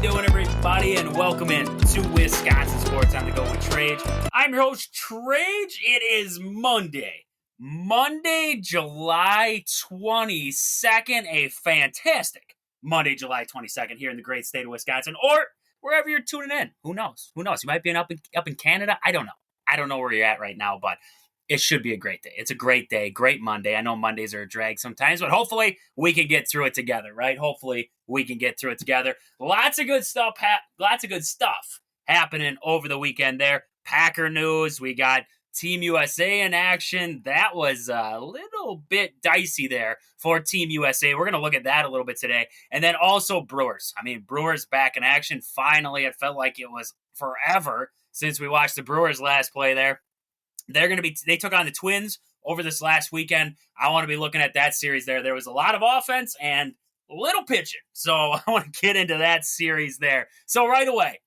doing, everybody? And welcome in to Wisconsin Sports on the Go with Trage. I'm your host, Trage. It is Monday, July 22nd. A fantastic Monday, July 22nd here in the great state of Wisconsin, or wherever you're tuning in. Who knows? You might be up in Canada. I don't know. I don't know where you're at right now, but it should be a great day. It's a great day, great Monday. I know Mondays are a drag sometimes, but hopefully we can get through it together, right? Hopefully we can get through it together. Lots of good stuff happening over the weekend there. Packer news. We got Team USA in action. That was a little bit dicey there for Team USA. We're going to look at that a little bit today. And then also Brewers. Brewers back in action. Finally, it felt like it was forever since we watched the Brewers last play there. They took on the Twins over this last weekend. I want to be looking at that series there. There was a lot of offense and little pitching. So I want to get into that series there. So right away,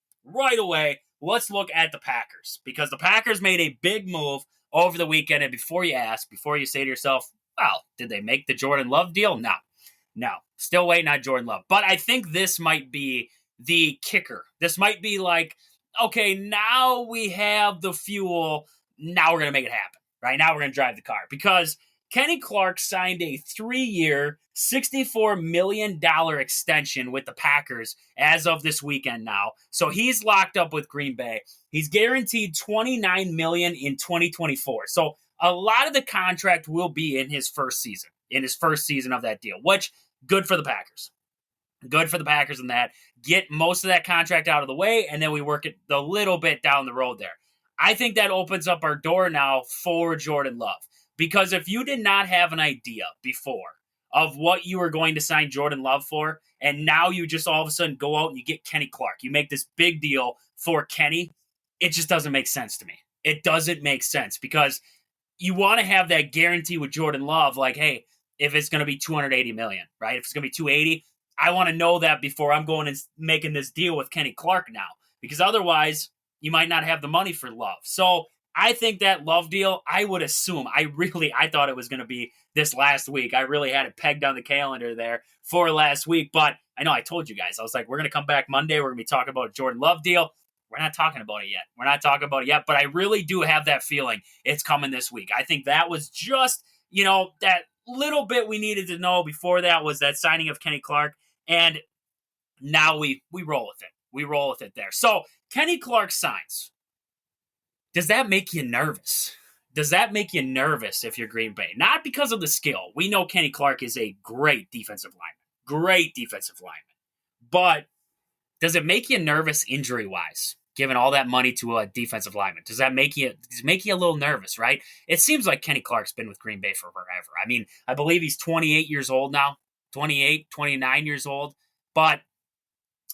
let's look at the Packers, because the Packers made a big move over the weekend. And before you say to yourself, well, did they make the Jordan Love deal? No, still waiting on Jordan Love. But I think this might be the kicker. This might be like, okay, now we have the fuel. Now we're going to make it happen, right? Now we're going to drive the car, because Kenny Clark signed a 3-year, $64 million extension with the Packers as of this weekend now. So he's locked up with Green Bay. He's guaranteed $29 million in 2024. So a lot of the contract will be in his first season of that deal, which good for the Packers. Good for the Packers in that. Get most of that contract out of the way, and then we work it a little bit down the road there. I think that opens up our door now for Jordan Love. Because if you did not have an idea before of what you were going to sign Jordan Love for, and now you just all of a sudden go out and you get Kenny Clark, you make this big deal for Kenny, it just doesn't make sense to me. It doesn't make sense, because you want to have that guarantee with Jordan Love, like, hey, if it's going to be $280 million, right? If it's going to be $280, I want to know that before I'm going and making this deal with Kenny Clark now, because otherwise you might not have the money for Love. So I think that Love deal, I would assume, I thought it was going to be this last week. I really had it pegged on the calendar there for last week. But I know I told you guys, I was like, we're going to come back Monday. We're going to be talking about a Jordan Love deal. We're not talking about it yet. But I really do have that feeling it's coming this week. I think that was just, that little bit we needed to know before that was that signing of Kenny Clark. And now we roll with it. We roll with it there. So Kenny Clark signs. Does that make you nervous? Does that make you nervous if you're Green Bay? Not because of the skill. We know Kenny Clark is a great defensive lineman. But does it make you nervous injury-wise, giving all that money to a defensive lineman? Does it make you a little nervous, right? It seems like Kenny Clark's been with Green Bay for forever. I believe he's 28 years old now. 29 years old. But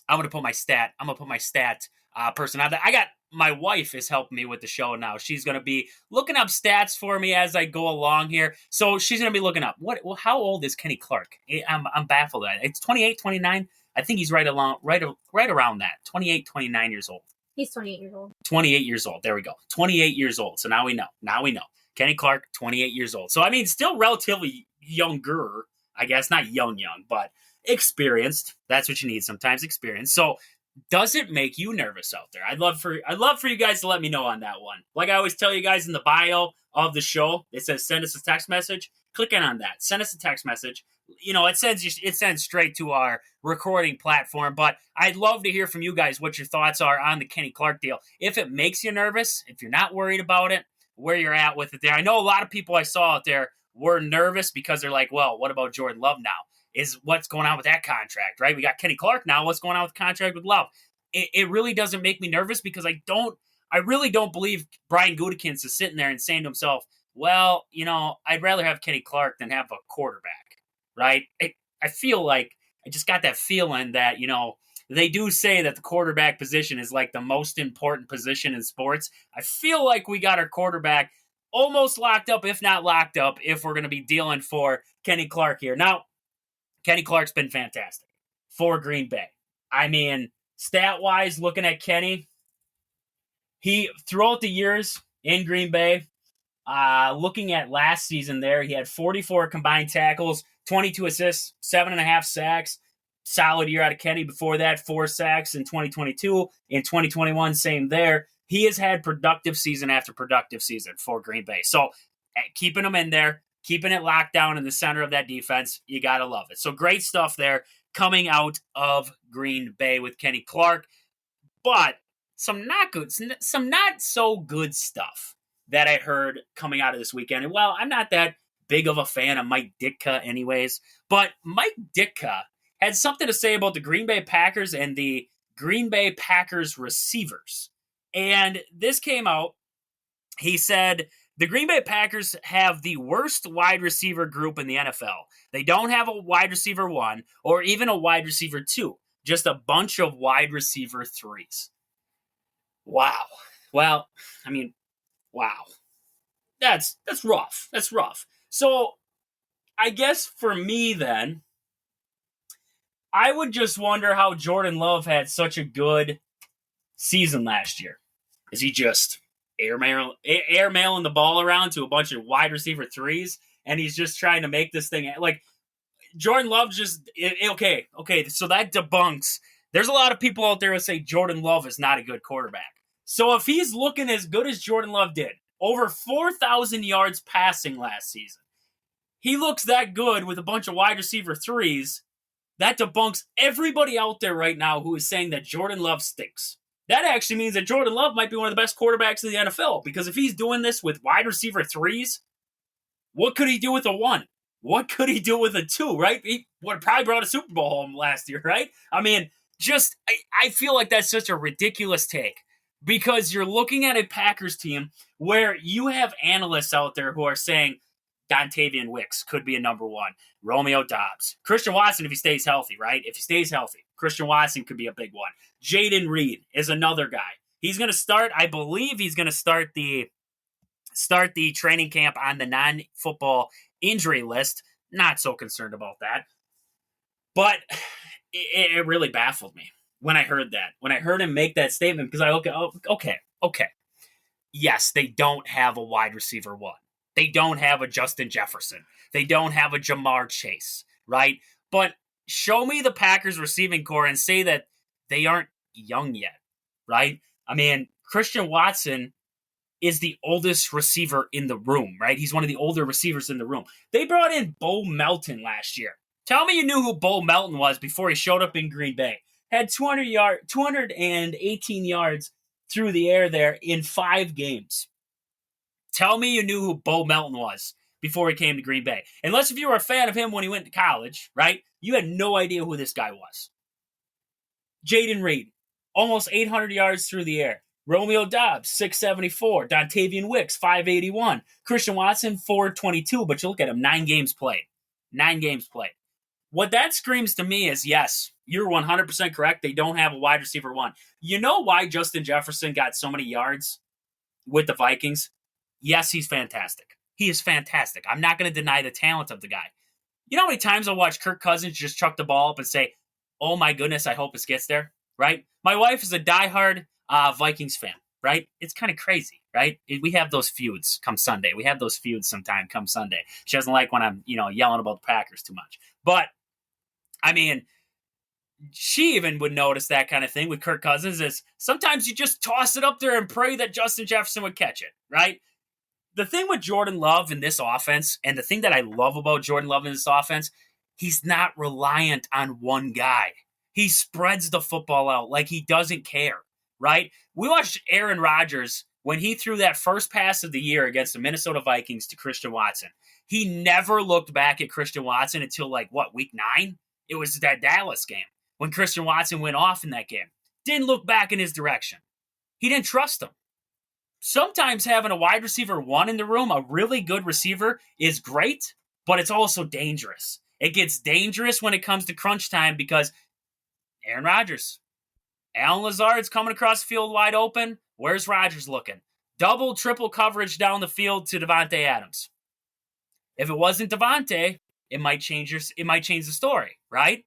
I'm going to put my stat person out there. My wife is helping me with the show now. She's going to be looking up stats for me as I go along here. So she's going to be looking up how old is Kenny Clark? I'm baffled at it. It's 28, 29. I think he's right around that. 28, 29 years old. He's 28 years old. 28 years old. There we go. 28 years old. So now we know. Kenny Clark, 28 years old. So still relatively younger, I guess. Not young, but experienced. That's what you need sometimes, experience. So does it make you nervous out there? I'd love for you guys to let me know on that one. Like I always tell you guys in the bio of the show, it says send us a text message. Click in on that. Send us a text message. It sends straight to our recording platform. But I'd love to hear from you guys what your thoughts are on the Kenny Clark deal. If it makes you nervous, if you're not worried about it, where you're at with it there. I know a lot of people I saw out there were nervous because they're like, well, what about Jordan Love now? Is what's going on with that contract, right? We got Kenny Clark now. What's going on with the contract with Love? It really doesn't make me nervous, because I really don't believe Brian Gutekunst is sitting there and saying to himself, well, I'd rather have Kenny Clark than have a quarterback, right? I feel like I just got that feeling that, they do say that the quarterback position is like the most important position in sports. I feel like we got our quarterback almost locked up, if not locked up, if we're going to be dealing for Kenny Clark here. Now, Kenny Clark's been fantastic for Green Bay. Stat-wise, looking at Kenny, he, throughout the years in Green Bay, looking at last season there, he had 44 combined tackles, 22 assists, 7.5 sacks. solid year out of Kenny. Before that, 4 sacks in 2022. In 2021, same there. He has had productive season after productive season for Green Bay. So keeping him in there, keeping it locked down in the center of that defense, you got to love it. So great stuff there coming out of Green Bay with Kenny Clark. But some not so good stuff that I heard coming out of this weekend. And well, I'm not that big of a fan of Mike Ditka anyways, but Mike Ditka had something to say about the Green Bay Packers and the Green Bay Packers receivers. And this came out. He said, the Green Bay Packers have the worst wide receiver group in the NFL. They don't have a wide receiver 1 or even a wide receiver 2, just a bunch of wide receiver 3s. Wow. Well, I mean, wow. That's rough. That's rough. So I guess for me then, I would just wonder how Jordan Love had such a good season last year. Is he just airmailing the ball around to a bunch of wide receiver 3s, and he's just trying to make this thing like Jordan Love just okay. So that debunks. There's a lot of people out there who say Jordan Love is not a good quarterback. So if he's looking as good as Jordan Love did, over 4,000 yards passing last season, he looks that good with a bunch of wide receiver 3s. That debunks everybody out there right now who is saying that Jordan Love stinks. That actually means that Jordan Love might be one of the best quarterbacks in the NFL, because if he's doing this with wide receiver 3s, what could he do with a 1? What could he do with a 2, right? He would have probably brought a Super Bowl home last year, right? I mean, I feel like that's such a ridiculous take, because you're looking at a Packers team where you have analysts out there who are saying Dontavian Wicks could be a number 1. Romeo Dobbs. Christian Watson, if he stays healthy, right? If he stays healthy, Christian Watson could be a big one. Jaden Reed is another guy. He's going to start, I believe he's going to start the training camp on the non-football injury list. Not so concerned about that. But it really baffled me when I heard that. When I heard him make that statement, because okay. Yes, they don't have a wide receiver 1. They don't have a Justin Jefferson. They don't have a Jamar Chase, right? But show me the Packers receiving core and say that they aren't young yet, right? I mean, Christian Watson is the oldest receiver in the room, right? He's one of the older receivers in the room. They brought in Bo Melton last year. Tell me you knew who Bo Melton was before he showed up in Green Bay. Had 218 yards through the air there in 5 games. Tell me you knew who Bo Melton was before he came to Green Bay. Unless if you were a fan of him when he went to college, right? You had no idea who this guy was. Jaden Reed, almost 800 yards through the air. Romeo Dobbs, 674. Dontavian Wicks, 581. Christian Watson, 422. But you look at him, 9 games played. 9 games played. What that screams to me is, yes, you're 100% correct. They don't have a wide receiver 1. You know why Justin Jefferson got so many yards with the Vikings? Yes, he's fantastic. He is fantastic. I'm not going to deny the talent of the guy. You know how many times I watch Kirk Cousins just chuck the ball up and say, oh my goodness, I hope this gets there, right? My wife is a diehard Vikings fan, right? It's kind of crazy, right? We have those feuds come Sunday. We have those feuds sometime come Sunday. She doesn't like when I'm, yelling about the Packers too much. But, I mean, she even would notice that kind of thing with Kirk Cousins is sometimes you just toss it up there and pray that Justin Jefferson would catch it, right? The thing with Jordan Love in this offense, and the thing that I love about Jordan Love in this offense, he's not reliant on one guy. He spreads the football out like he doesn't care, right? We watched Aaron Rodgers when he threw that first pass of the year against the Minnesota Vikings to Christian Watson. He never looked back at Christian Watson until, week 9? It was that Dallas game when Christian Watson went off in that game. Didn't look back in his direction. He didn't trust him. Sometimes having a wide receiver 1 in the room, a really good receiver, is great, but it's also dangerous. It gets dangerous when it comes to crunch time because Aaron Rodgers, Allen Lazard's coming across the field wide open. Where's Rodgers looking? Double, triple coverage down the field to Davante Adams. If it wasn't Davante, it might change the story, right?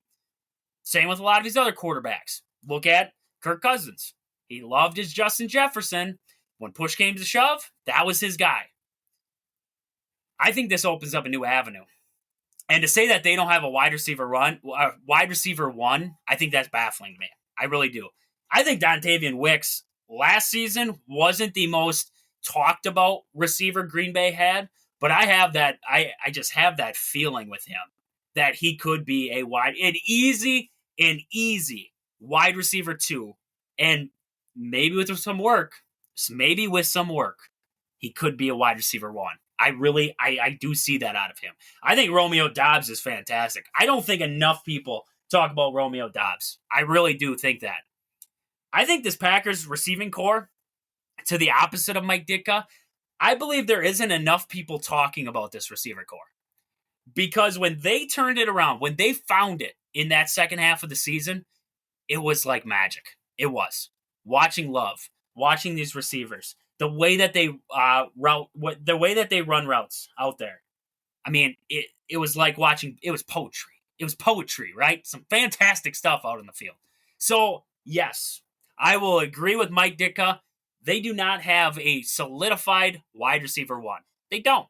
Same with a lot of these other quarterbacks. Look at Kirk Cousins. He loved his Justin Jefferson. When push came to shove, that was his guy. I think this opens up a new avenue. And to say that they don't have a wide receiver one, I think that's baffling to me. I really do. I think Dontavian Wicks last season wasn't the most talked about receiver Green Bay had, but I just have that feeling with him that he could be an easy wide receiver 2. And maybe with some work, he could be a wide receiver 1. I do see that out of him. I think Romeo Dobbs is fantastic. I don't think enough people talk about Romeo Dobbs. I really do think that. I think this Packers receiving core, to the opposite of Mike Ditka, I believe there isn't enough people talking about this receiver core. Because when they turned it around, when they found it in that second half of the season, it was like magic. It was. Watching these receivers, the way that they run routes out there. I mean, it was like watching. It was poetry. It was poetry, right? Some fantastic stuff out in the field. So yes, I will agree with Mike Ditka. They do not have a solidified wide receiver 1. They don't.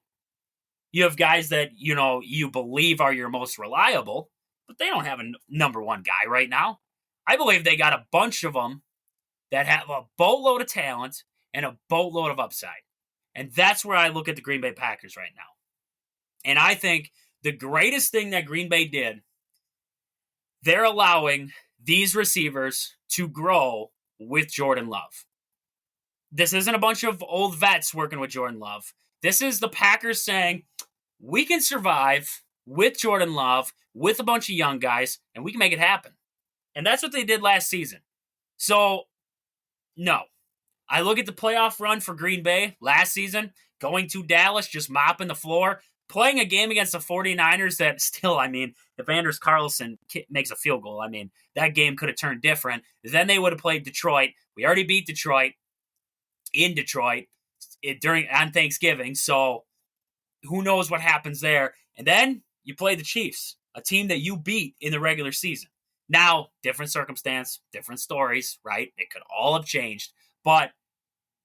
You have guys that you believe are your most reliable, but they don't have a number 1 guy right now. I believe they got a bunch of them that have a boatload of talent and a boatload of upside. And that's where I look at the Green Bay Packers right now. And I think the greatest thing that Green Bay did, they're allowing these receivers to grow with Jordan Love. This isn't a bunch of old vets working with Jordan Love. This is the Packers saying, we can survive with Jordan Love, with a bunch of young guys, and we can make it happen. And that's what they did last season. So, no. I look at the playoff run for Green Bay last season, going to Dallas, just mopping the floor, playing a game against the 49ers that still, if Anders Carlson makes a field goal, that game could have turned different. Then they would have played Detroit. We already beat Detroit in Detroit on Thanksgiving, so who knows what happens there. And then you play the Chiefs, a team that you beat in the regular season. Now, different circumstance, different stories, right? It could all have changed. But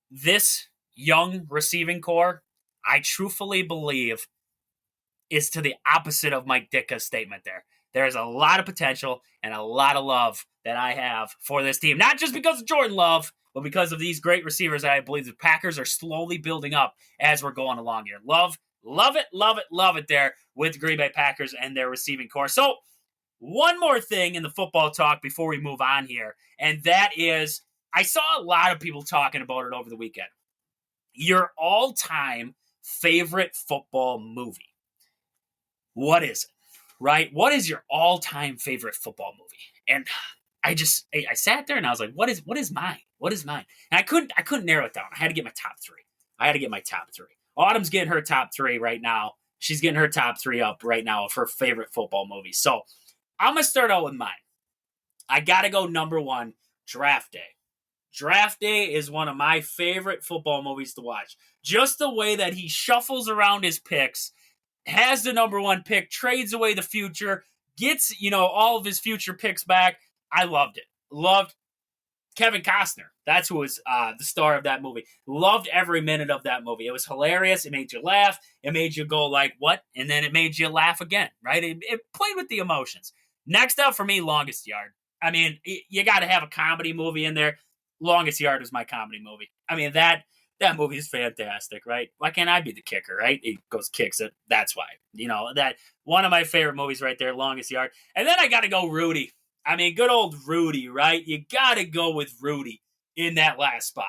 this young receiving core, I truthfully believe, is to the opposite of Mike Ditka's statement there. There's a lot of potential and a lot of love that I have for this team. Not just because of Jordan Love, but because of these great receivers that I believe the Packers are slowly building up as we're going along here. Love it there with Green Bay Packers and their receiving core. So, one more thing in the football talk before we move on here, and that is, I saw a lot of people talking about it over the weekend. Your all-time favorite football movie. What is it, right? What is your all-time favorite football movie? And I sat there and I was like, what is mine? What is mine? And I couldn't narrow it down. I had to get my top 3. Autumn's getting her top 3 right now. She's getting her top 3 up right now of her favorite football movies. So I'm going to start out with mine. I got to go number 1, Draft Day. Draft Day is one of my favorite football movies to watch. Just the way that he shuffles around his picks, has the number 1 pick, trades away the future, gets, all of his future picks back. I loved it. Loved Kevin Costner. That's who was the star of that movie. Loved every minute of that movie. It was hilarious. It made you laugh. It made you go like, what? And then it made you laugh again, right? It played with the emotions. Next up for me, Longest Yard. You got to have a comedy movie in there. Longest Yard was my comedy movie. That movie is fantastic, right? Why can't I be the kicker, right? He goes, kicks it. That's why. That one of my favorite movies right there, Longest Yard. And then I got to go Rudy. Good old Rudy, right? You got to go with Rudy in that last spot.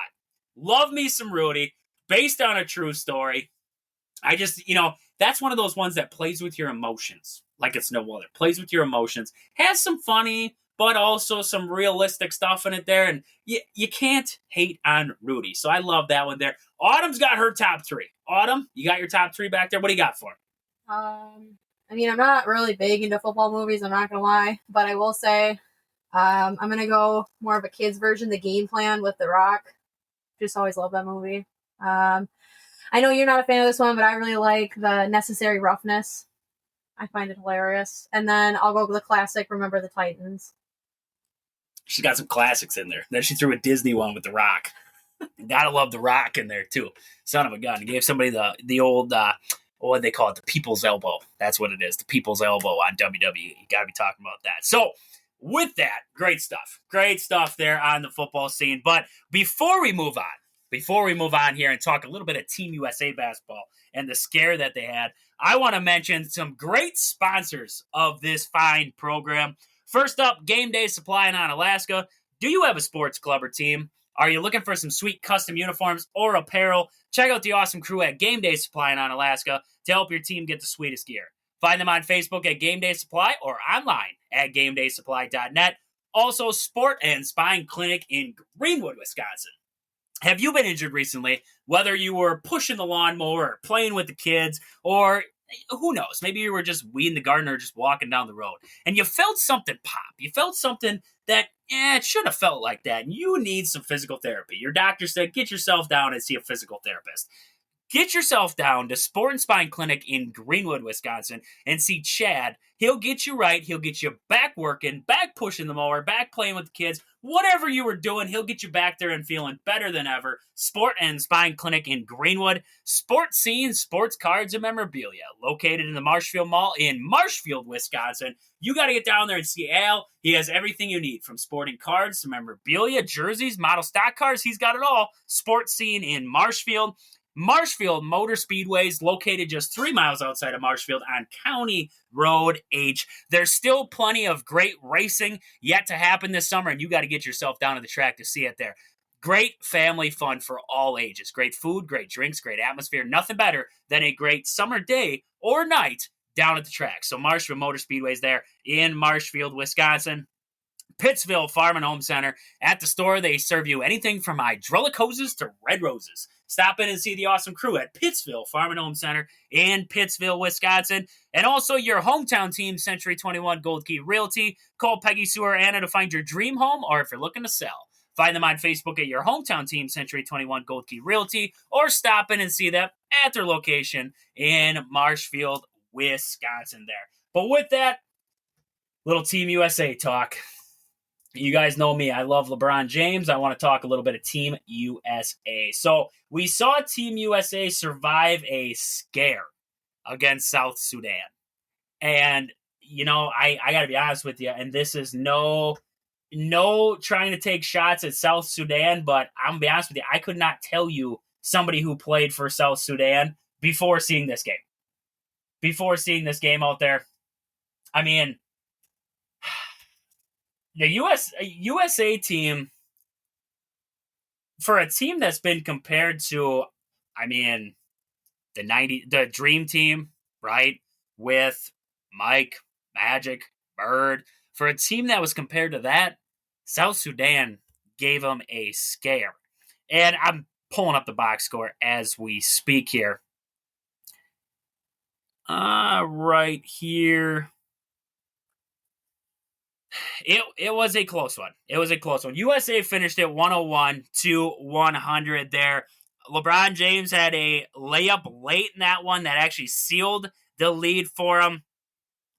Love me some Rudy, based on a true story. I just, that's one of those ones that plays with your emotions like it's no other. Plays with your emotions. Has some funny, but also some realistic stuff in it there. And you can't hate on Rudy. So I love that one there. Autumn's got her top 3. Autumn, you got your top 3 back there. What do you got for me? I'm not really big into football movies, I'm not going to lie. But I will say, I'm going to go more of a kid's version, The Game Plan with The Rock. Just always love that movie. I know you're not a fan of this one, but I really like The Necessary Roughness. I find it hilarious. And then I'll go with the classic, Remember the Titans. She's got some classics in there. Then she threw a Disney one with The Rock. Gotta love The Rock in there, too. Son of a gun. He gave somebody the old what they call it, the people's elbow. That's what it is, the people's elbow on WWE. You got to be talking about that. So with that, great stuff there on the football scene. But before we move on here and talk a little bit of Team USA basketball and the scare that they had, I want to mention some great sponsors of this fine program. First up, Game Day Supply in Alaska. Do you have a sports club or team? Are you looking for some sweet custom uniforms or apparel? Check out the awesome crew at Game Day Supply in Alaska to help your team get the sweetest gear. Find them on Facebook at Game Day Supply or online at GameDaySupply.net. Also, Sport and Spine Clinic in Greenwood, Wisconsin. Have you been injured recently? Whether you were pushing the lawnmower or playing with the kids, or who knows, maybe you were just weeding the garden or just walking down the road, and you felt something pop. You felt something that, it shouldn't have felt like that, and you need some physical therapy. Your doctor said, get yourself down and see a physical therapist. Get yourself down to Sport and Spine Clinic in Greenwood, Wisconsin, and see Chad. He'll get you right. He'll get you back working, back pushing the mower, back playing with the kids. Whatever you were doing, he'll get you back there and feeling better than ever. Sport and Spine Clinic in Greenwood. Sports scenes, sports cards, and memorabilia. Located in the Marshfield Mall in Marshfield, Wisconsin. You got to get down there and see Al. He has everything you need, from sporting cards to memorabilia, jerseys, model stock cars. He's got it all. Sports scene in Marshfield. Marshfield Motor Speedways, located just 3 miles outside of Marshfield on County Road H. There's still plenty of great racing yet to happen this summer, and you got to get yourself down to the track to see it there. Great family fun for all ages. Great food, great drinks, great atmosphere. Nothing better than a great summer day or night down at the track. So Marshfield Motor Speedways there in Marshfield, Wisconsin. Pittsville Farm and Home Center. At the store, they serve you anything from hydraulic hoses to red roses. Stop in and see the awesome crew at Pittsville Farm and Home Center in Pittsville, Wisconsin. And also your hometown team, Century 21 Gold Key Realty. Call Peggy, Sue, or Anna to find your dream home, or if you're looking to sell. Find them on Facebook at your hometown team, Century 21 Gold Key Realty, or stop in and see them at their location in Marshfield, Wisconsin there. But with that, little Team USA talk. You guys know me. I love LeBron James. I want to talk a little bit of Team USA. So we saw Team USA survive a scare against South Sudan. And, you know, I got to be honest with you, and this is no trying to take shots at South Sudan, but I'm going to be honest with you, I could not tell you somebody who played for South Sudan before seeing this game. Before seeing this game out there. I mean, the USA team, for a team that's been compared to, I mean, the Dream Team, right, with Mike, Magic, Bird, for a team that was compared to that, South Sudan gave them a scare. And I'm pulling up the box score as we speak here. Right here. It was a close one. USA finished it 101-100 there. LeBron James had a layup late in that one that actually sealed the lead for him.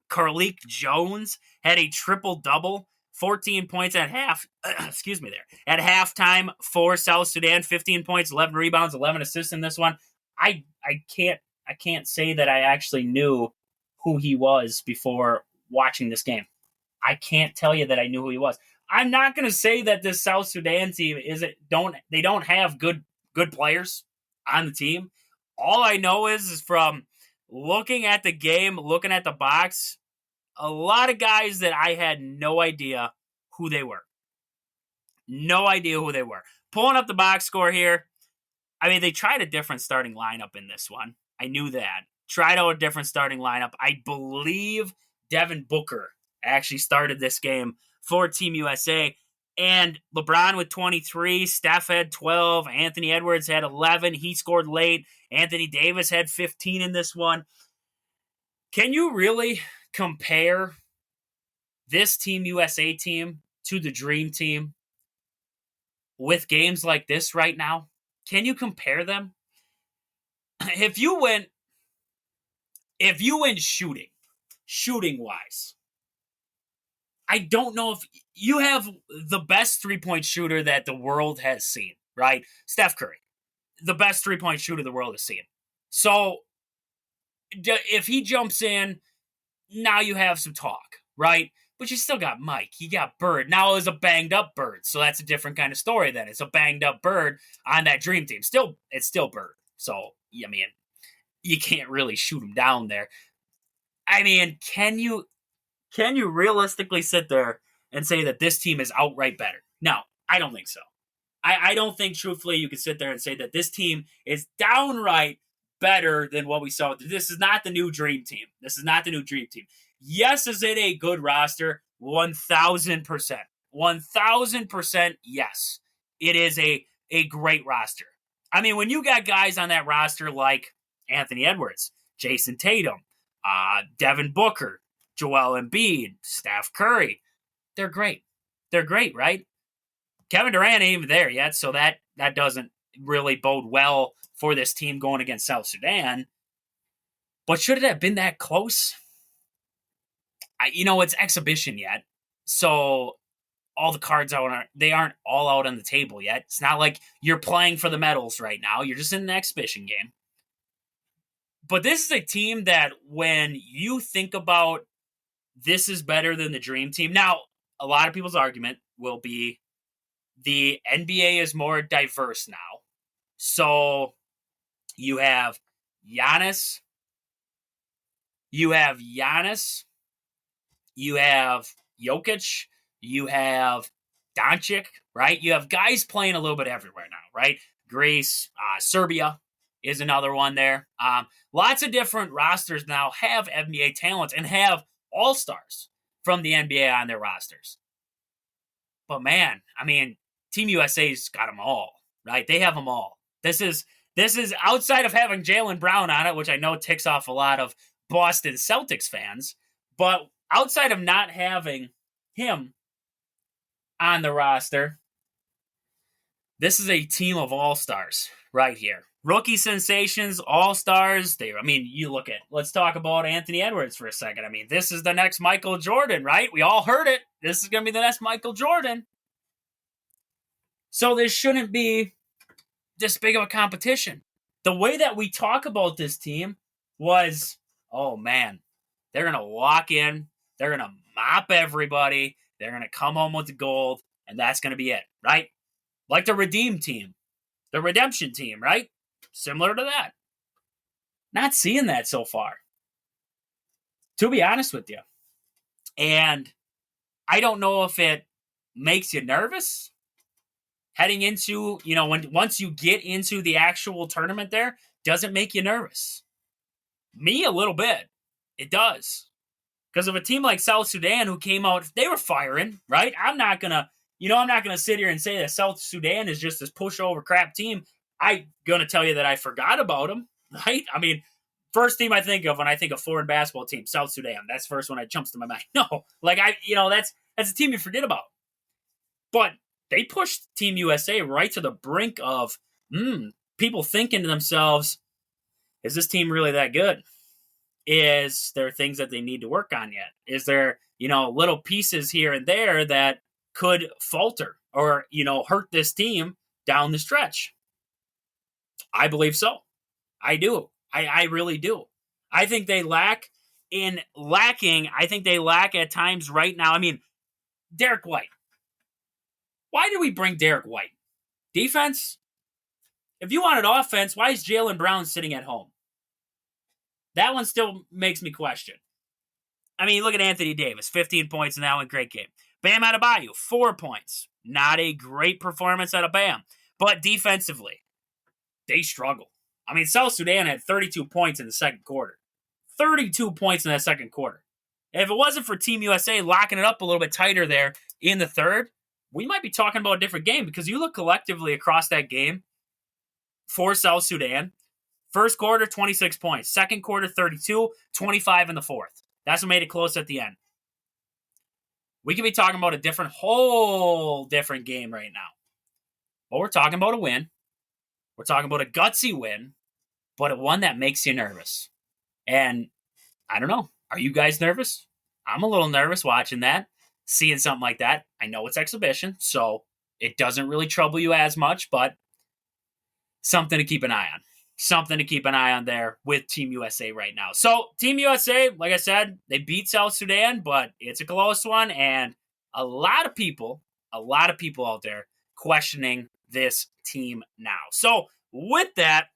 Carleek Jones had a triple-double, 14 points at halftime for South Sudan, 15 points, 11 rebounds, 11 assists in this one. I can't say that I actually knew who he was before watching this game. I can't tell you that I knew who he was. I'm not going to say that this South Sudan team don't have good players on the team. All I know is from looking at the game, looking at the box, a lot of guys that I had no idea who they were. Pulling up the box score here. I mean, they tried a different starting lineup in this one. I knew that. Tried out a different starting lineup. I believe Devin Booker actually started this game for Team USA. And LeBron with 23, Steph had 12, Anthony Edwards had 11. He scored late. Anthony Davis had 15 in this one. Can you really compare this Team USA team to the Dream Team with games like this right now? Can you compare them? If you went shooting-wise, I don't know if you have the best three-point shooter that the world has seen, right? Steph Curry, the best three-point shooter the world has seen. So If he jumps in, now you have some talk, right? But you still got Mike. You got Bird. Now it was a banged up Bird, so that's a different kind of story. Then it's a banged up Bird on that dream team. It's still Bird. So I mean, you can't really shoot him down there. I mean, can you realistically sit there and say that this team is outright better? No, I don't think so. I don't think, truthfully, you could sit there and say that this team is downright better than what we saw. This is not the new dream team. Yes, is it a good roster? 1,000%. 1,000% yes. It is a great roster. I mean, when you got guys on that roster like Anthony Edwards, Jason Tatum, Devin Booker, Joel Embiid, Steph Curry, they're great. They're great, right? Kevin Durant ain't even there yet, so that doesn't really bode well for this team going against South Sudan. But should it have been that close? It's exhibition yet, so all the cards aren't all out on the table yet. It's not like you're playing for the medals right now. You're just in an exhibition game. But this is a team that when you think about this is better than the dream team. Now, a lot of people's argument will be the NBA is more diverse now. So you have Giannis. You have Jokic. You have Doncic, right? You have guys playing a little bit everywhere now, right? Greece, Serbia is another one there. Lots of different rosters now have NBA talents and have all-stars from the NBA on their rosters. But man, I mean, Team USA's got them all, right? They have them all. This is outside of having Jaylen Brown on it, which I know ticks off a lot of Boston Celtics fans, but outside of not having him on the roster, this is a team of all-stars right here. Rookie sensations, all-stars. Let's talk about Anthony Edwards for a second. I mean, this is the next Michael Jordan, right? We all heard it. This is going to be the next Michael Jordan. So this shouldn't be this big of a competition. The way that we talk about this team was, oh man, they're going to walk in, they're going to mop everybody, they're going to come home with the gold, and that's going to be it, right? Like the redemption team, right? Similar to that. Not seeing that so far, to be honest with you. And I don't know if it makes you nervous heading into, once you get into the actual tournament there, does it make you nervous? Me, a little bit. It does. Because of a team like South Sudan who came out, they were firing, right? I'm not going to sit here and say that South Sudan is just this pushover crap team. I'm going to tell you that I forgot about them, right? I mean, first team I think of when I think of foreign basketball team, South Sudan. That's the first one that jumps to my mind. No, that's a team you forget about. But they pushed Team USA right to the brink of people thinking to themselves, is this team really that good? Is there things that they need to work on yet? Is there, little pieces here and there that could falter or, hurt this team down the stretch? I believe so. I do. I really do. I think they lack at times right now. I mean, Derek White. Why did we bring Derek White? Defense? If you wanted offense, why is Jaylen Brown sitting at home? That one still makes me question. I mean, look at Anthony Davis, 15 points in that one, great game. Bam Adebayo, 4 points. Not a great performance out of Bam. But defensively, they struggle. I mean, South Sudan had 32 points in the second quarter. 32 points in that second quarter. If it wasn't for Team USA locking it up a little bit tighter there in the third, we might be talking about a different game because you look collectively across that game for South Sudan. First quarter, 26 points. Second quarter, 32, 25 in the fourth. That's what made it close at the end. We could be talking about a whole different game right now. But we're talking about a win. We're talking about a gutsy win, but a one that makes you nervous. And I don't know. Are you guys nervous? I'm a little nervous watching that, seeing something like that. I know it's exhibition, so it doesn't really trouble you as much, but something to keep an eye on. something to keep an eye on there with Team USA right now. So Team USA, like I said, they beat South Sudan, but it's a close one, and a lot of people out there questioning this team now. So with that,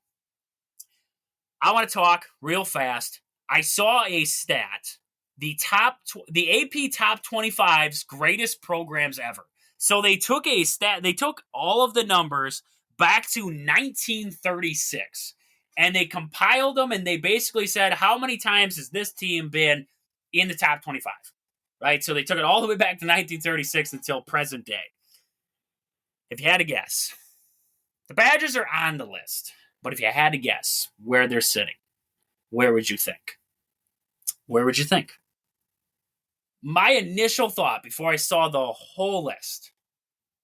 I want to talk real fast. I saw a stat, the AP top 25's greatest programs ever. So they took all of the numbers back to 1936, and they compiled them, and they basically said, how many times has this team been in the top 25, right? So they took it all the way back to 1936 until present day. If you had to guess, the Badgers are on the list, but if you had to guess where they're sitting, where would you think? Where would you think? My initial thought before I saw the whole list,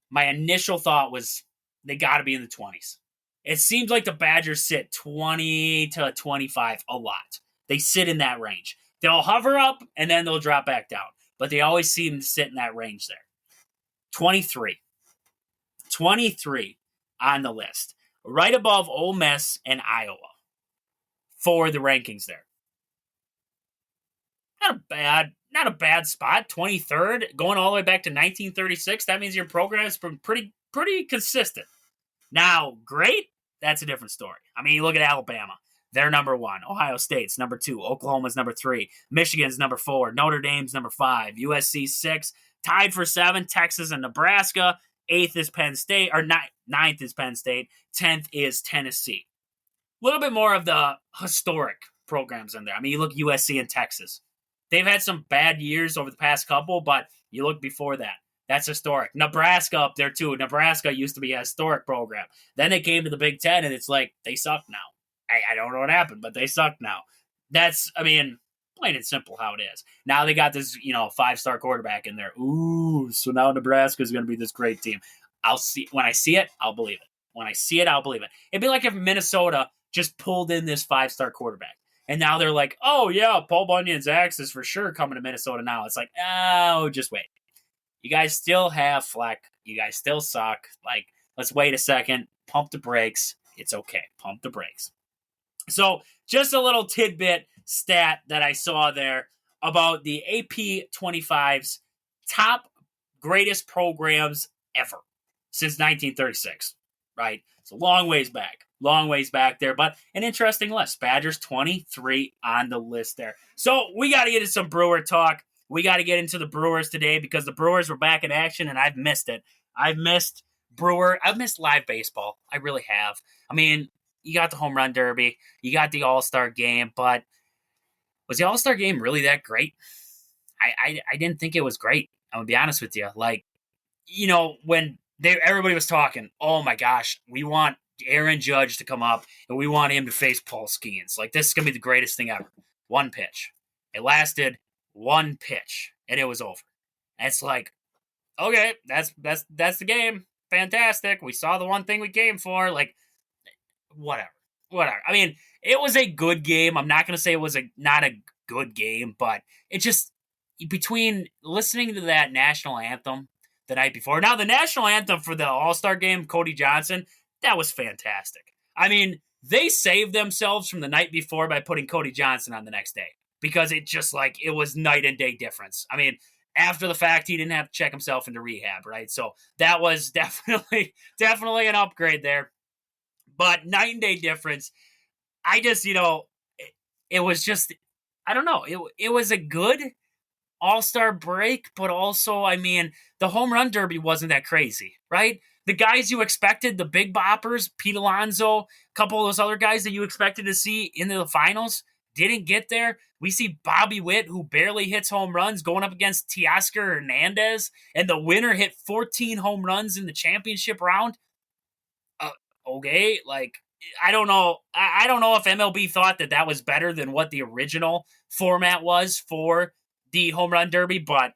my initial thought was they got to be in the 20s. It seems like the Badgers sit 20 to 25 a lot. They sit in that range. They'll hover up and then they'll drop back down. But they always seem to sit in that range there. 23. 23 on the list. Right above Ole Miss and Iowa for the rankings there. Not a bad spot. 23rd, going all the way back to 1936. That means your program has been pretty consistent. Now, great, that's a different story. I mean, you look at Alabama. They're number 1. Ohio State's number 2. Oklahoma's number 3. Michigan's number 4. Notre Dame's number 5. USC 6. Tied for 7, Texas and Nebraska. 8th is Penn State, or 9th is Penn State. 10th is Tennessee. A little bit more of the historic programs in there. I mean, you look at USC and Texas. They've had some bad years over the past couple, but you look before that. That's historic. Nebraska up there, too. Nebraska used to be a historic program. Then they came to the Big Ten, and it's like, they suck now. I don't know what happened, but they suck now. That's, I mean, plain and simple how it is. Now they got this, 5-star quarterback in there. Ooh, so now Nebraska's going to be this great team. I'll see. When I see it, I'll believe it. When I see it, I'll believe it. It'd be like if Minnesota just pulled in this 5-star quarterback. And now they're like, oh, yeah, Paul Bunyan's axe is for sure coming to Minnesota now. It's like, oh, just wait. You guys still have Fleck. You guys still suck. Like, let's wait a second. Pump the brakes. It's okay. Pump the brakes. So just a little tidbit stat that I saw there about the AP 25's top greatest programs ever since 1936, right? It's a long ways back there, but an interesting list. Badgers 23 on the list there. So we got to get into some Brewer talk. We got to get into the Brewers today because the Brewers were back in action, and I've missed it. I've missed live baseball. I really have. I mean, you got the home run derby, you got the All-Star game, but was the All-Star game really that great? I didn't think it was great. I'm going to be honest with you. Like, when everybody was talking, oh my gosh, we want Aaron Judge to come up and we want him to face Paul Skeens. Like, this is going to be the greatest thing ever. One pitch. It lasted one pitch and it was over. And it's like, okay, that's the game. Fantastic. We saw the one thing we came for. Like, whatever. I mean, it was a good game. I'm not going to say it was not a good game, but it just, between listening to that national anthem the night before. Now, the national anthem for the All-Star game, Cody Johnson, that was fantastic. I mean, they saved themselves from the night before by putting Cody Johnson on the next day because it was night and day difference. I mean, after the fact, he didn't have to check himself into rehab, right? So that was definitely an upgrade there. But night and day difference. I just, it was just, I don't know. It was a good All-Star break, but also, I mean, the home run derby wasn't that crazy, right? The guys you expected, the big boppers, Pete Alonso, a couple of those other guys that you expected to see into the finals, didn't get there. We see Bobby Witt, who barely hits home runs, going up against Teoscar Hernandez, and the winner hit 14 home runs in the championship round. Okay, like, I don't know. I don't know if MLB thought that was better than what the original format was for the home run derby, but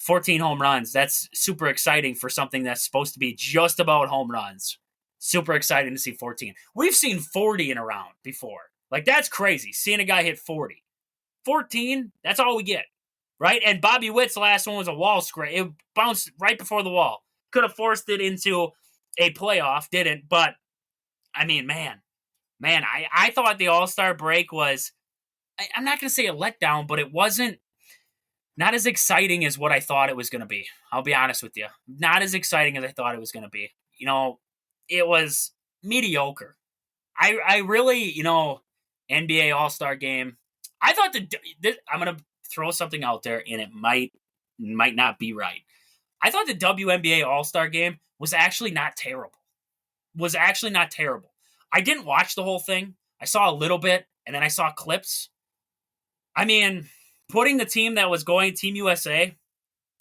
14 home runs, that's super exciting for something that's supposed to be just about home runs. Super exciting to see 14. We've seen 40 in a round before. Like, that's crazy, seeing a guy hit 40. 14, that's all we get, right? And Bobby Witt's last one was a wall scrape. It bounced right before the wall. Could have forced it into a playoff, didn't, but I mean, man, I thought the All-Star break was, I'm not going to say a letdown, but it wasn't not as exciting as what I thought it was going to be. I'll be honest with you. Not as exciting as I thought it was going to be. It was mediocre. I really, NBA All-Star game. I thought I'm going to throw something out there, and it might not be right. I thought the WNBA All-Star game was actually not terrible. I didn't watch the whole thing. I saw a little bit, and then I saw clips. I mean, putting the team that was going, Team USA,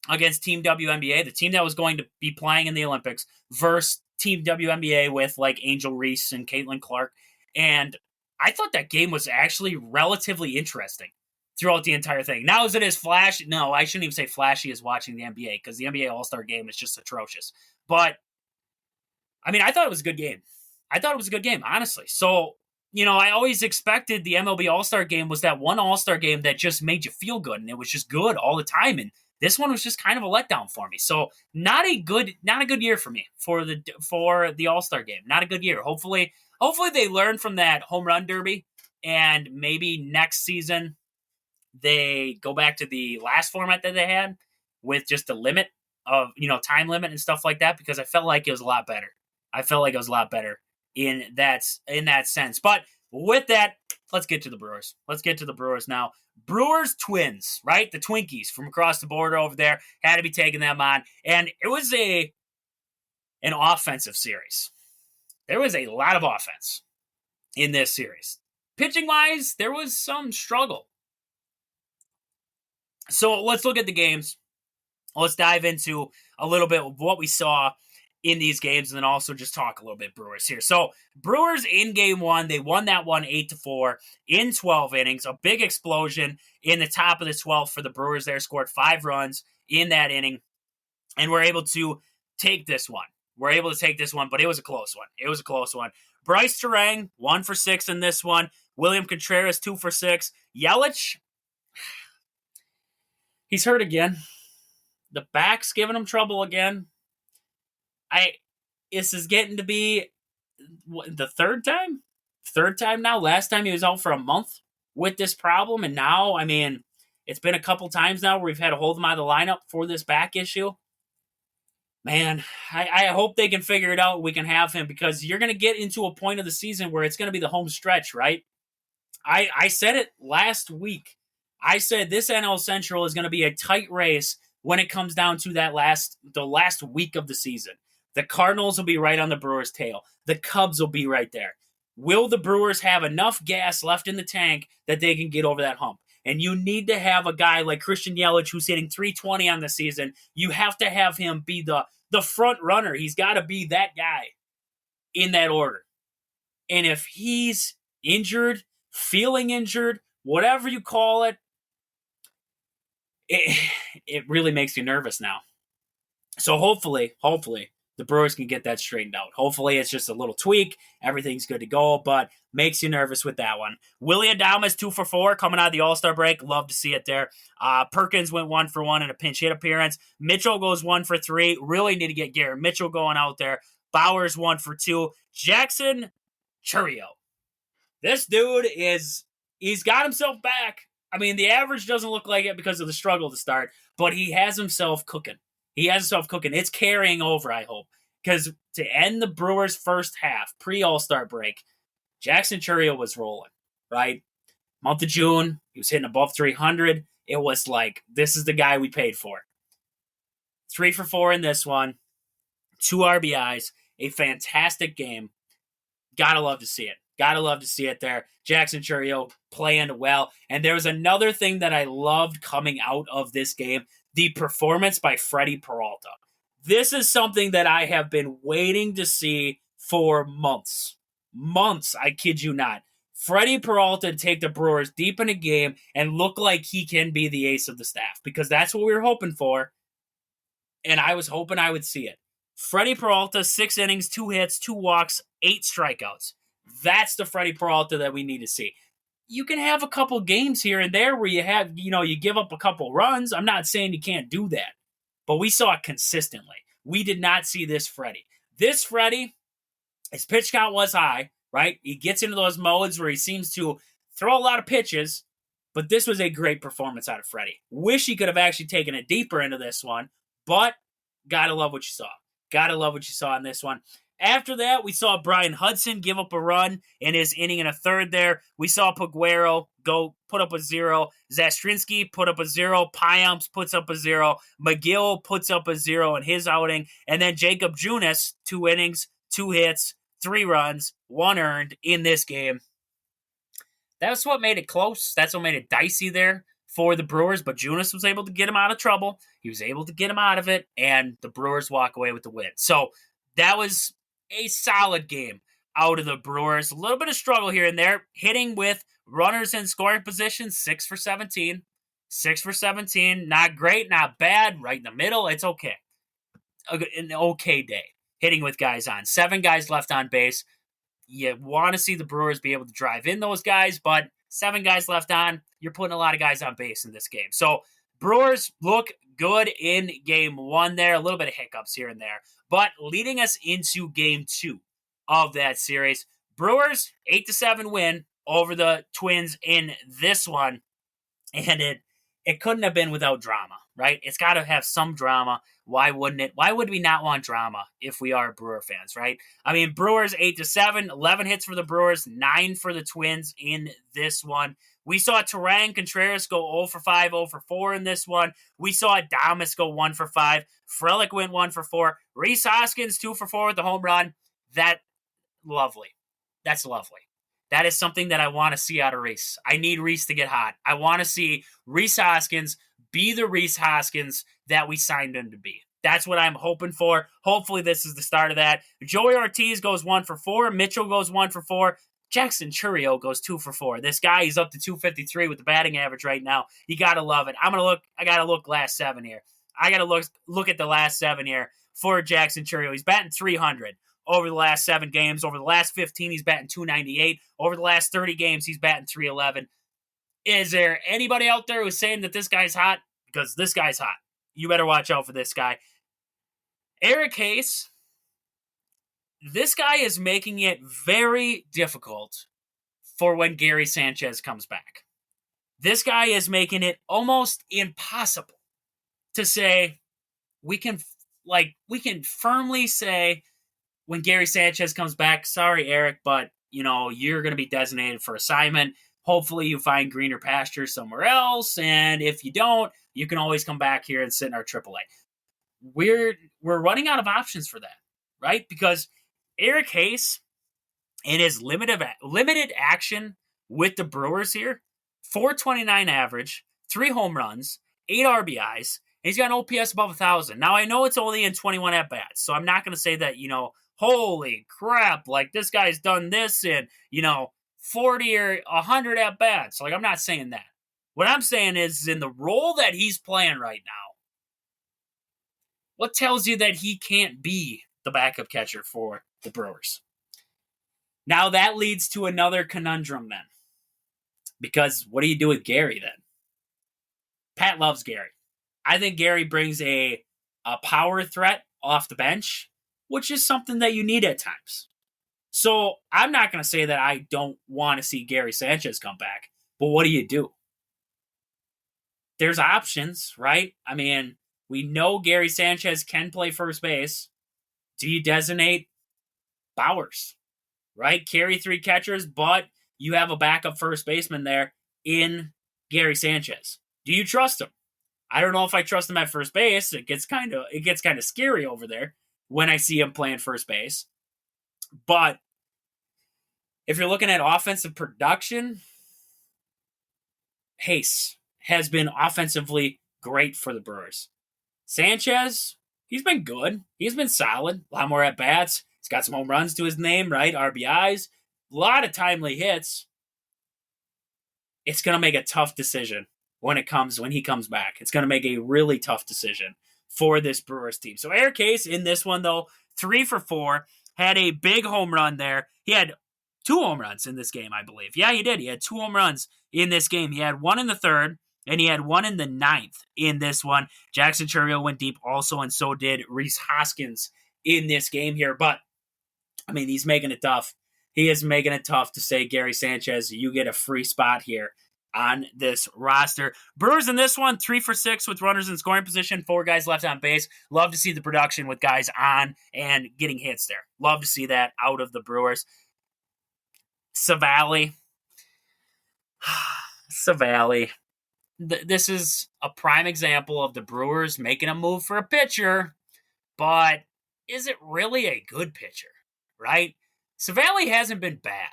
against Team WNBA, the team that was going to be playing in the Olympics, versus Team WNBA with like Angel Reese and Caitlin Clark. And I thought that game was actually relatively interesting throughout the entire thing. Now, is it as flashy? No, I shouldn't even say flashy as watching the NBA, because the NBA All-Star game is just atrocious. But, I mean, I thought it was a good game. Honestly. So, I always expected the MLB All-Star game was that one All-Star game that just made you feel good, and it was just good all the time. And this one was just kind of a letdown for me. So not a good year for me for the All-Star game. Not a good year. Hopefully they learn from that home run derby, and maybe next season they go back to the last format that they had with just a limit of, time limit and stuff like that, because I felt like it was a lot better. In that sense. But with that, let's get to the Brewers. Now. Brewers Twins, right? The Twinkies from across the border over there, had to be taking them on. And it was an offensive series. There was a lot of offense in this series. Pitching-wise, there was some struggle. So let's look at the games. Let's dive into a little bit of what we saw in these games, and then also just talk a little bit Brewers here. So Brewers in game one, they won that one 8-4 in 12 innings. A big explosion in the top of the 12th for the Brewers there, scored 5 runs in that inning, and we're able to take this one. But it was a close one. Bryce Terang, 1 for 6 in this one. William Contreras, 2 for 6. Yelich, he's hurt again. The back's giving him trouble again. This is getting to be the third time now. Last time he was out for a month with this problem, and now, I mean, it's been a couple times now where we've had to hold him out of the lineup for this back issue. Man, I hope they can figure it out. We can have him, because you're going to get into a point of the season where it's going to be the home stretch, right? I said it last week. I said this NL Central is going to be a tight race when it comes down to the last week of the season. The Cardinals will be right on the Brewers' tail. The Cubs will be right there. Will the Brewers have enough gas left in the tank that they can get over that hump? And you need to have a guy like Christian Yelich, who's hitting .320 on the season. You have to have him be the front runner. He's got to be that guy in that order. And if he's injured, feeling injured, whatever you call it, it really makes you nervous now. So hopefully, the Brewers can get that straightened out. Hopefully, it's just a little tweak. Everything's good to go, but makes you nervous with that one. Willie Adames, 2 for 4, coming out of the All-Star break. Love to see it there. Perkins went 1 for 1 in a pinch hit appearance. Mitchell goes 1 for 3. Really need to get Garrett Mitchell going out there. Bowers 1 for 2. Jackson Chourio. This dude he's got himself back. I mean, the average doesn't look like it because of the struggle to start, but he has himself cooking. It's carrying over, I hope. Because to end the Brewers' first half, pre-All-Star break, Jackson Chourio was rolling, right? Month of June, he was hitting above 300. It was like, this is the guy we paid for. 3 for 4 in this one. 2 RBIs. A fantastic game. Gotta love to see it there. Jackson Chourio playing well. And there was another thing that I loved coming out of this game. The performance by Freddie Peralta. This is something that I have been waiting to see for months. I kid you not. Freddie Peralta take the Brewers deep in a game and look like he can be the ace of the staff, because that's what we were hoping for, and I was hoping I would see it. Freddie Peralta, 6 innings, 2 hits, 2 walks, 8 strikeouts. That's the Freddie Peralta that we need to see. You can have a couple games here and there where you give up a couple runs. I'm not saying you can't do that, but we saw it consistently. We did not see this Freddie. This Freddie His pitch count was high, right? He gets into those modes where he seems to throw a lot of pitches, but this was a great performance out of Freddie. Wish he could have actually taken it deeper into this one, but gotta love what you saw. Gotta love what you saw in this one. After that, we saw Brian Hudson give up a run in his inning and a third there. We saw Paguero go put up a 0. Zastrinsky put up a 0. Payamps puts up a 0. McGill puts up a 0 in his outing. And then Jacob Junis, 2 innings, 2 hits, 3 runs, 1 earned in this game. That's what made it close. That's what made it dicey there for the Brewers, but Junis was able to get him out of trouble. He was able to get him out of it, and the Brewers walk away with the win. So that was a solid game out of the Brewers. A little bit of struggle here and there, hitting with runners in scoring position, 6 for 17. 6 for 17, not great, not bad, right in the middle. It's okay. An okay day. Hitting with guys on. 7 guys left on base. You want to see the Brewers be able to drive in those guys, but 7 guys left on. You're putting a lot of guys on base in this game. So Brewers look good in game 1 there. A little bit of hiccups here and there. But leading us into game 2 of that series, Brewers 8-7 win over the Twins in this one. And it couldn't have been without drama, right? It's got to have some drama. Why wouldn't it? Why would we not want drama if we are Brewer fans, right? I mean, Brewers 8-7, 11 hits for the Brewers, 9 for the Twins in this one. We saw Terang Contreras go 0 for 5, 0 for 4 in this one. We saw Adames go 1 for 5. Frelick went 1 for 4. Rhys Hoskins 2 for 4 with the home run. That's lovely. That is something that I want to see out of Rhys. I need Rhys to get hot. I want to see Rhys Hoskins be the Rhys Hoskins that we signed him to be. That's what I'm hoping for. Hopefully this is the start of that. Joey Ortiz goes 1 for 4. Mitchell goes 1 for 4. Jackson Chourio goes 2 for 4. This guy is up to 253 with the batting average right now. You got to love it. I got to look last 7 here. I got to look at the last 7 here for Jackson Chourio. He's batting 300 over the last 7 games. Over the last 15, he's batting 298. Over the last 30 games, he's batting 311. Is there anybody out there who's saying that this guy's hot? Because this guy's hot. You better watch out for this guy. Eric Hayes, this guy is making it very difficult for when Gary Sanchez comes back. This guy is making it almost impossible to say, we can firmly say when Gary Sanchez comes back, sorry, Eric, but you're going to be designated for assignment. Hopefully you find greener pastures somewhere else, and if you don't, you can always come back here and sit in our AAA. We're running out of options for that, right? Because Eric Hayes, in his limited action with the Brewers here, 429 average, 3 home runs, 8 RBIs, and he's got an OPS above 1,000. Now, I know it's only in 21 at-bats, so I'm not going to say that, holy crap, like this guy's done this in, 40 or 100 at-bats. Like, I'm not saying that. What I'm saying is in the role that he's playing right now, what tells you that he can't be the backup catcher for the Brewers? Now that leads to another conundrum then. Because what do you do with Gary then? Pat loves Gary. I think Gary brings a power threat off the bench, which is something that you need at times. So I'm not going to say that I don't want to see Gary Sanchez come back, but what do you do? There's options, right? I mean, we know Gary Sanchez can play first base. Do you designate Bowers, right? Carry 3 catchers, but you have a backup first baseman there in Gary Sanchez. Do you trust him? I don't know if I trust him at first base. It gets kind of scary over there when I see him playing first base. But if you're looking at offensive production, Hayes has been offensively great for the Brewers. Sanchez, he's been good. He's been solid. A lot more at-bats. He's got some home runs to his name, right? RBIs. A lot of timely hits. It's going to make a tough decision when he comes back. It's going to make a really tough decision for this Brewers team. So Eric Hayes in this one, though, 3 for 4. Had a big home run there. He had 2 home runs in this game, I believe. Yeah, he did. He had 2 home runs in this game. He had 1 in the 3rd, and he had 1 in the 9th in this one. Jackson Chourio went deep also, and so did Rhys Hoskins in this game here. But I mean, he's making it tough. He is making it tough to say, Gary Sanchez, you get a free spot here on this roster. Brewers in this one, 3 for 6 with runners in scoring position, 4 guys left on base. Love to see the production with guys on and getting hits there. Love to see that out of the Brewers. Savali. This is a prime example of the Brewers making a move for a pitcher, but is it really a good pitcher, right? Savali hasn't been bad,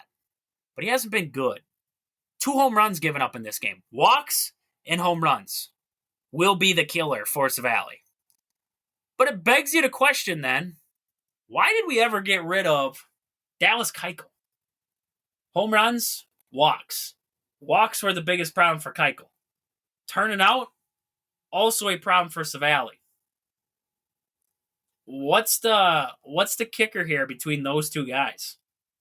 but he hasn't been good. 2 home runs given up in this game. Walks and home runs will be the killer for Savali. But it begs you to question then, why did we ever get rid of Dallas Keuchel? Home runs, walks. Walks were the biggest problem for Keuchel. Turning out, also a problem for Savali. What's the kicker here between those 2 guys?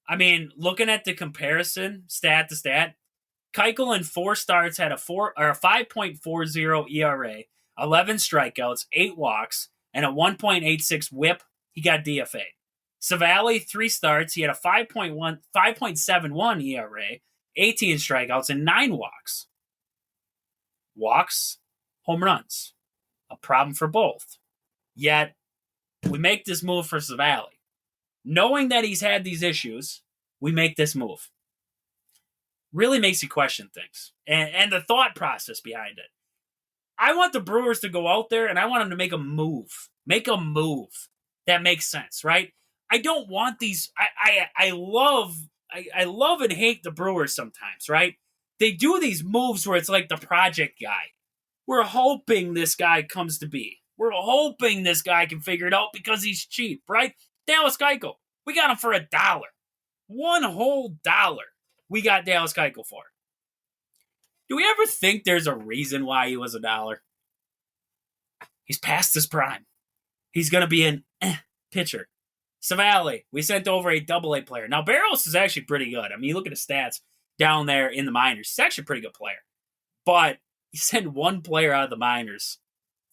I mean, looking at the comparison, stat to stat, Keuchel in 4 starts had a 5.40 ERA, 11 strikeouts, 8 walks, and a 1.86 WHIP. He got DFA. Savali, 3 starts, he had a 5.71 ERA, 18 strikeouts, and 9 walks. Walks, home runs. A problem for both. Yet, we make this move for Savali. Knowing that he's had these issues, we make this move. Really makes you question things. And the thought process behind it. I want the Brewers to go out there and I want them to make a move. Make a move that makes sense, right? I don't want these. I love and hate the Brewers sometimes, right? They do these moves where it's like the project guy. We're hoping this guy comes to be. We're hoping this guy can figure it out because he's cheap, right? Dallas Keuchel. We got him for $1. $1 whole. We got Dallas Keuchel for. Do we ever think there's a reason why he was $1? He's past his prime. He's going to be an pitcher. Savali, we sent over a AA player. Now, Barros is actually pretty good. I mean, you look at his stats down there in the minors. He's actually a pretty good player. But you send 1 player out of the minors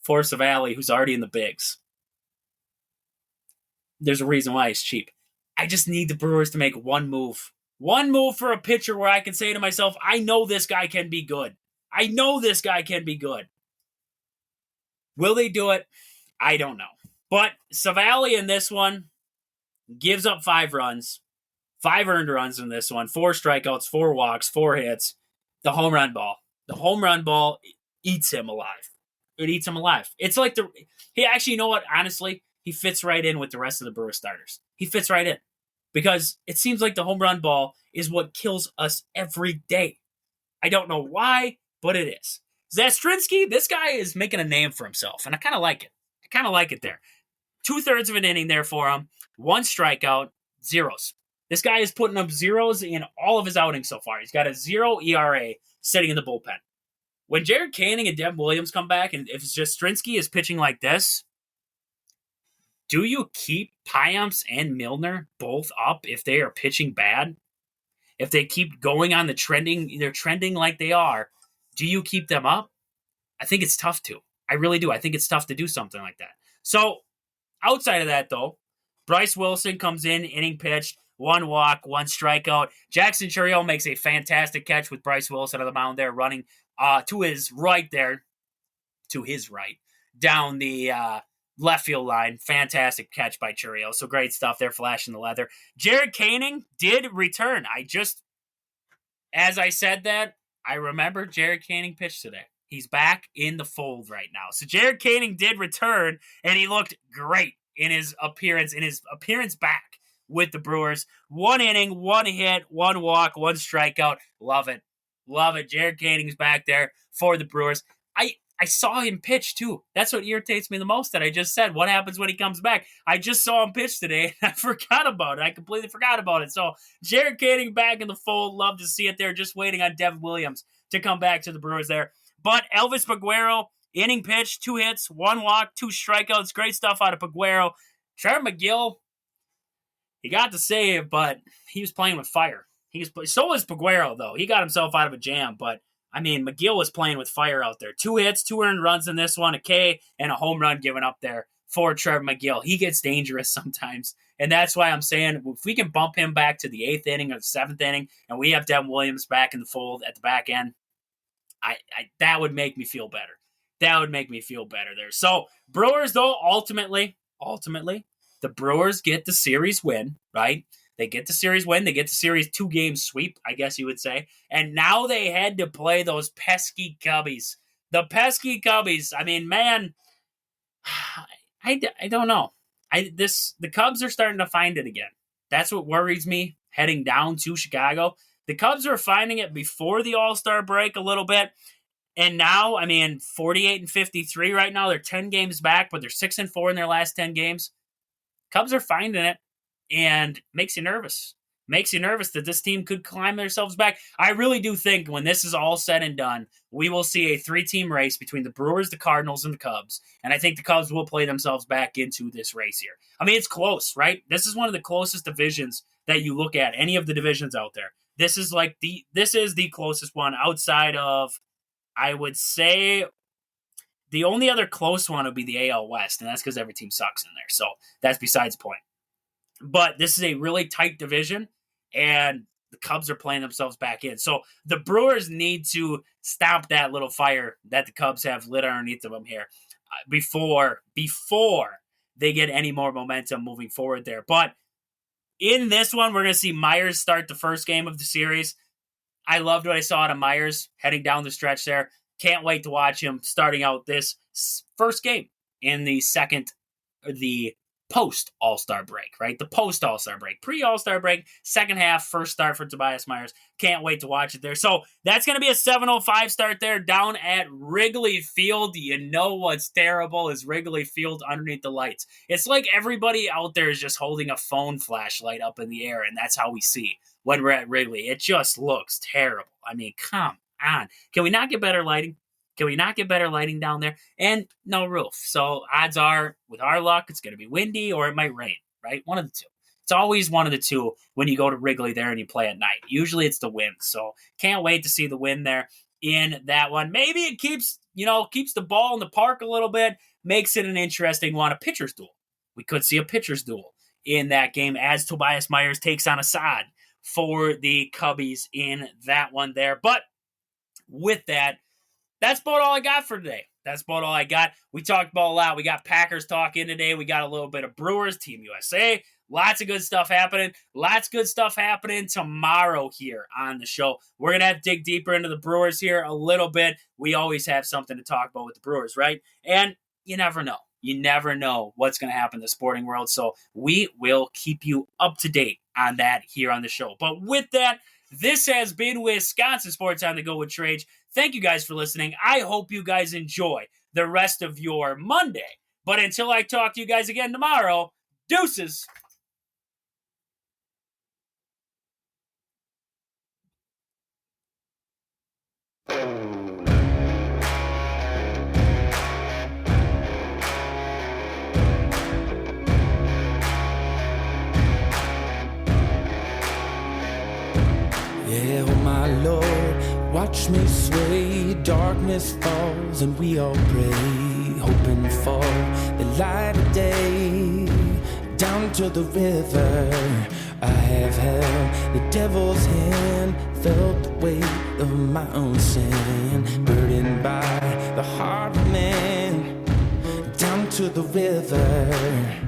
for Savali, who's already in the bigs. There's a reason why he's cheap. I just need the Brewers to make 1 move. 1 move for a pitcher where I can say to myself, I know this guy can be good. I know this guy can be good. Will they do it? I don't know. But Savali in this one gives up 5 runs. 5 earned runs in this one. 4 strikeouts, 4 walks, 4 hits. The home run ball. The home run ball eats him alive. It eats him alive. It's like he actually, you know what? Honestly, he fits right in with the rest of the Brewers starters. He fits right in. Because it seems like the home run ball is what kills us every day. I don't know why, but it is. Zastrinsky, this guy is making a name for himself, and I kind of like it. I kind of like it there. 2/3 of an inning there for him. 1 strikeout, 0s. This guy is putting up 0s in all of his outings so far. He's got a 0 ERA sitting in the bullpen. When Jared Canning and Devin Williams come back, and if Zastrinsky is pitching like this, do you keep Payamps and Milner both up if they are pitching bad? If they keep going on they're trending like they are, do you keep them up? I think it's tough to. I really do. I think it's tough to do something like that. So, outside of that, though, Bryce Wilson comes in, inning pitched, 1 walk, 1 strikeout. Jackson Chourio makes a fantastic catch with Bryce Wilson on the mound there, running to his right, down the left field line. Fantastic catch by Chourio. So great stuff there, flashing the leather. Jared Canning did return. As I said that, I remember Jared Canning pitched today. He's back in the fold right now. So Jared Canning did return, and he looked great in his appearance back with the Brewers. 1 inning, 1 hit, 1 walk, 1 strikeout. Love it. Love it. Jared Canning's back there for the Brewers. I saw him pitch, too. That's what irritates me the most that I just said. What happens when he comes back? I just saw him pitch today, and I forgot about it. I completely forgot about it. So, Jared Canning back in the fold. Love to see it there. Just waiting on Devin Williams to come back to the Brewers there. But Elvis Paguero, inning pitch, 2 hits, 1 walk, 2 strikeouts. Great stuff out of Paguero. Trevor McGill, he got the save, but he was playing with fire. So was Paguero, though. He got himself out of a jam, but I mean, McGill was playing with fire out there. 2 hits, 2 earned runs in this one, a K, and a home run given up there for Trevor McGill. He gets dangerous sometimes. And that's why I'm saying if we can bump him back to the 8th inning or the 7th inning and we have Devin Williams back in the fold at the back end, that would make me feel better. That would make me feel better there. So Brewers, though, ultimately, the Brewers get the series win, right? They get the series win. They get the series 2-game sweep, I guess you would say. And now they had to play those pesky Cubbies. The pesky Cubbies. I mean, man, I don't know. The Cubs are starting to find it again. That's what worries me heading down to Chicago. The Cubs were finding it before the All-Star break a little bit. And now, 48-53 right now. They're 10 games back, but they're 6-4 in their last 10 games. Cubs are finding it, and makes you nervous. Makes you nervous that this team could climb themselves back. I really do think when this is all said and done, we will see a 3-team race between the Brewers, the Cardinals, and the Cubs. And I think the Cubs will play themselves back into this race here. It's close, right? This is one of the closest divisions that you look at, any of the divisions out there. This is the closest one outside of, I would say, the only other close one would be the AL West, and that's because every team sucks in there. So that's besides the point. But this is a really tight division, and the Cubs are playing themselves back in. So the Brewers need to stomp that little fire that the Cubs have lit underneath of them here before they get any more momentum moving forward there. But in this one, we're going to see Myers start the first game of the series. I loved what I saw out of Myers heading down the stretch there. Can't wait to watch him starting out this first game in the post-All-Star break, right? The post-All-Star break. Pre-All-Star break, second half, first start for Tobias Myers. Can't wait to watch it there. So that's going to be a 7:05 start there down at Wrigley Field. You know what's terrible is Wrigley Field underneath the lights. It's like everybody out there is just holding a phone flashlight up in the air, and that's how we see when we're at Wrigley. It just looks terrible. Come on. Can we not get better lighting? Can we not get better lighting down there? And no roof. So odds are, with our luck, it's going to be windy or it might rain, right? One of the two. It's always one of the two when you go to Wrigley there and you play at night. Usually it's the wind. So can't wait to see the wind there in that one. Maybe it keeps the ball in the park a little bit, makes it an interesting one. A pitcher's duel. We could see a pitcher's duel in that game as Tobias Myers takes on Assad for the Cubbies in that one there. But with that, that's about all I got for today. That's about all I got. We talked about a lot. We got Packers talking today. We got a little bit of Brewers, Team USA. Lots of good stuff happening. Lots of good stuff happening tomorrow here on the show. We're going to have to dig deeper into the Brewers here a little bit. We always have something to talk about with the Brewers, right? And you never know. You never know what's going to happen in the sporting world. So we will keep you up to date on that here on the show. But with that, this has been Wisconsin Sports on the Go with Trage. Thank you guys for listening. I hope you guys enjoy the rest of your Monday. But until I talk to you guys again tomorrow, deuces. Yeah, oh my Lord, watch me sway. Darkness falls and we all pray, hoping for the light of day. Down to the river, I have held the devil's hand, felt the weight of my own sin, burdened by the heart of man. Down to the river.